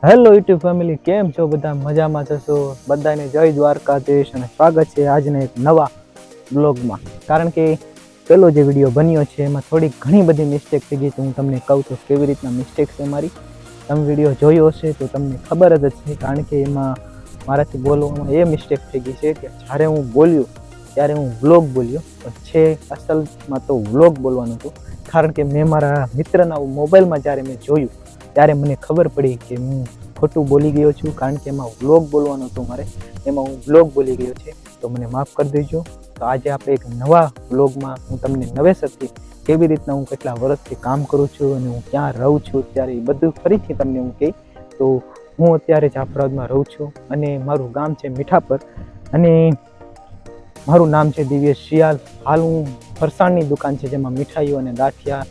Hello YouTube family, કેમ છો બધા? મજામાં જશો? બધાને જય દ્વારકાધીશ અને સ્વાગત છે આજના એક નવા બ્લોગમાં. કારણ કે પેલો જે વિડીયો બન્યો છે એમાં થોડી ઘણી બધી મિસ્ટેક થઈ ગઈ, તો હું તમને કહું તો કેવી રીતના મિસ્ટેક છે મારી. તમે વિડીયો જોયો હશે તો તમને ખબર જ છે, કારણ કે એમાં મારાથી બોલવામાં એ મિસ્ટેક થઈ ગઈ છે કે જ્યારે હું બોલ્યો ત્યારે હું વ્લોગ બોલ્યો, પણ છે અસલમાં તો વ્લોગ બોલવાનું હતું. કારણ કે મેં મારા મિત્રના મોબાઈલમાં જ્યારે મેં જોયું ત્યારે મને ખબર પડી કે હું ખોટું બોલી ગયો છું, કારણ કે એમાં વ્લોગ બોલવાનું હતું મારે, એમાં હું વ્લોગ બોલી ગયો છે, તો મને માફ કરી દેજો. તો આજે આપણે એક નવા વ્લોગમાં હું તમને નવેસરથી કેવી રીતના હું કેટલા વર્ષથી કામ કરું છું અને હું ક્યાં રહું છું અત્યારે એ બધું ફરીથી તમને હું કહી. તો હું અત્યારે જાફરાબાદમાં રહું છું અને મારું ગામ છે મીઠાપર અને મારું નામ છે દિવ્યેશ શિયાલ. હાલ હું ફરસાણની દુકાન છે જેમાં મીઠાઈઓ અને ગાંઠિયા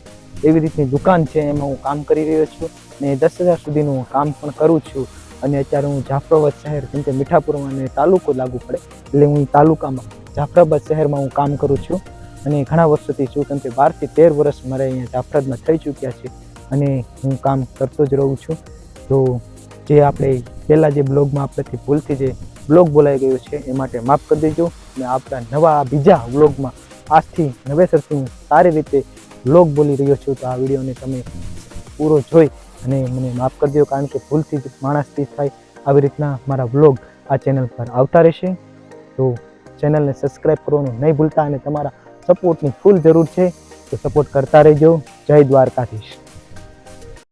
એવી રીતની દુકાન છે, એમાં હું કામ કરી રહ્યો છું ને 10,000 સુધીનું હું કામ પણ કરું છું. અને અત્યારે હું જાફરાબાદ શહેર, કેમ કે મીઠાપુરમાં મને તાલુકો લાગુ પડે એટલે હું તાલુકામાં જાફરાબાદ શહેરમાં હું કામ કરું છું અને ઘણા વર્ષોથી છું, કેમ કે 12 થી 13 વર્ષ મારે અહીંયા જાફરાબાદમાં થઈ ચૂક્યા છે અને હું કામ કરતો જ રહું છું. તો જે આપણે પહેલાં જે બ્લોગમાં આપણેથી ભૂલથી જે બ્લોગ બોલાઈ ગયો છે એ માટે માફ કરી દેજો. અને આપણા નવા બીજા વ્લોગમાં આજથી નવેસરથી હું સારી રીતે વ્લોગ બોલી રહ્યો છું. તો આ વિડીયોને તમે પૂરો જોઈ અને મને માફ કરી દો, કારણ કે ભૂલથી જ માણસથી થાય. આવી રીતના મારા વ્લોગ આ ચેનલ પર આવતા રહેશે, તો ચેનલને સબસ્ક્રાઈબ કરવાનું નહીં ભૂલતા અને તમારા સપોર્ટની ફૂલ જરૂર છે, તો સપોર્ટ કરતા રહેજો. જય દ્વારકાધીશ.